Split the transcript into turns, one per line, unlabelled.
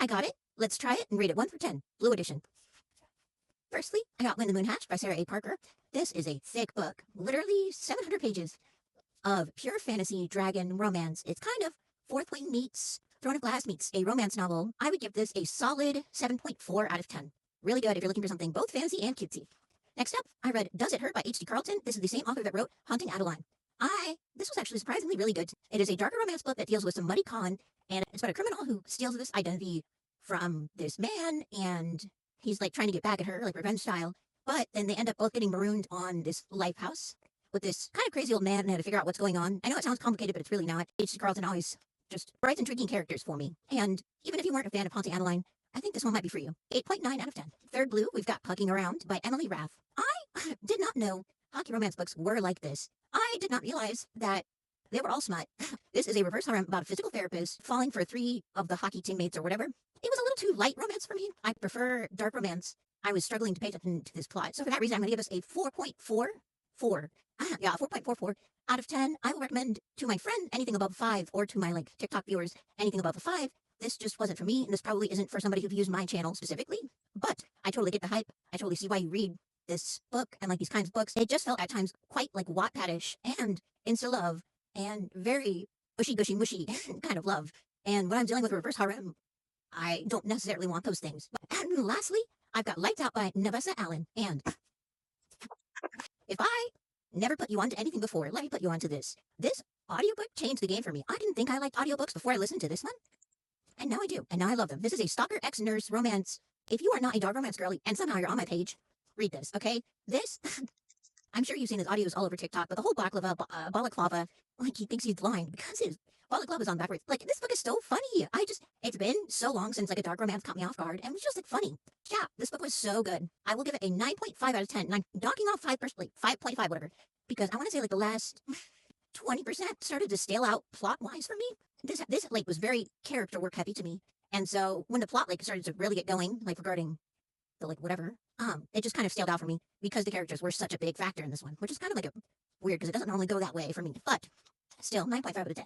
I got it. Let's try it and rate it 1 through 10. Blue edition. Firstly, I got When the Moon Hatched by Sarah A. Parker. This is a thick book, literally 700 pages of pure fantasy dragon romance. It's kind of Fourth Wing meets Throne of Glass meets a romance novel. I would give this a solid 7.4 out of 10. Really good if you're looking for something both fantasy and cutesy. Next up, I read Does It Hurt by H.D. Carlton. This is the same author that wrote Haunting Adeline. This was actually surprisingly really good. It is a darker romance book that deals with some muddy con, and it's about a criminal who steals this identity from this man, and he's like trying to get back at her, like revenge style. But then they end up both getting marooned on this lifehouse with this kind of crazy old man and had to figure out what's going on. I know it sounds complicated, but it's really not. H.D. Carlton always just writes intriguing characters for me. And even if you weren't a fan of Haunting Adeline, I think this one might be for you. 8.9 out of 10. Third blue, we've got Pucking Around by Emily Rath. I did not know hockey romance books were like this. I did not realize that they were all smut. This is a reverse harem about a physical therapist falling for 3 of the hockey teammates or whatever. It was a little too light romance for me. I prefer dark romance. I was struggling to pay attention to this plot. So for that reason, I'm going to give us a 4.44. Yeah, 4.44 out of 10. I will recommend to my friend anything above 5, or to my like TikTok viewers anything above a 5. This just wasn't for me, and this probably isn't for somebody who views my channel specifically. But I totally get the hype. I totally see why you read this book and like these kinds of books. It just felt at times quite like Wattpad-ish and insta love and very gushy gushy mushy kind of love. And when I'm dealing with reverse harem, I don't necessarily want those things. And lastly, I've got Lights Out by Navessa Allen. And if I never put you onto anything before, let me put you onto this. This audiobook changed the game for me. I didn't think I liked audiobooks before I listened to this one. And now I do. And now I love them. This is a stalker ex-nurse romance. If you are not a dark romance girly and somehow you're on my page, read this, okay? This, I'm sure you've seen his audios all over TikTok, but the whole balaclava, like he thinks he's blind because his balaclava is on backwards. Like, this book is so funny. It's been so long since like a dark romance caught me off guard, and it was just like funny. Yeah, this book was so good. I will give it a 9.5 out of 10. And I'm knocking off 5%, like 5.5, whatever, because I want to say like the last 20% started to stale out plot-wise for me. This like was very character work heavy to me. And so when the plot like started to really get going, like regarding the like whatever, it just kind of staled out for me because the characters were such a big factor in this one, which is kind of like a weird because it doesn't normally go that way for me. But still, 9.5 out of 10.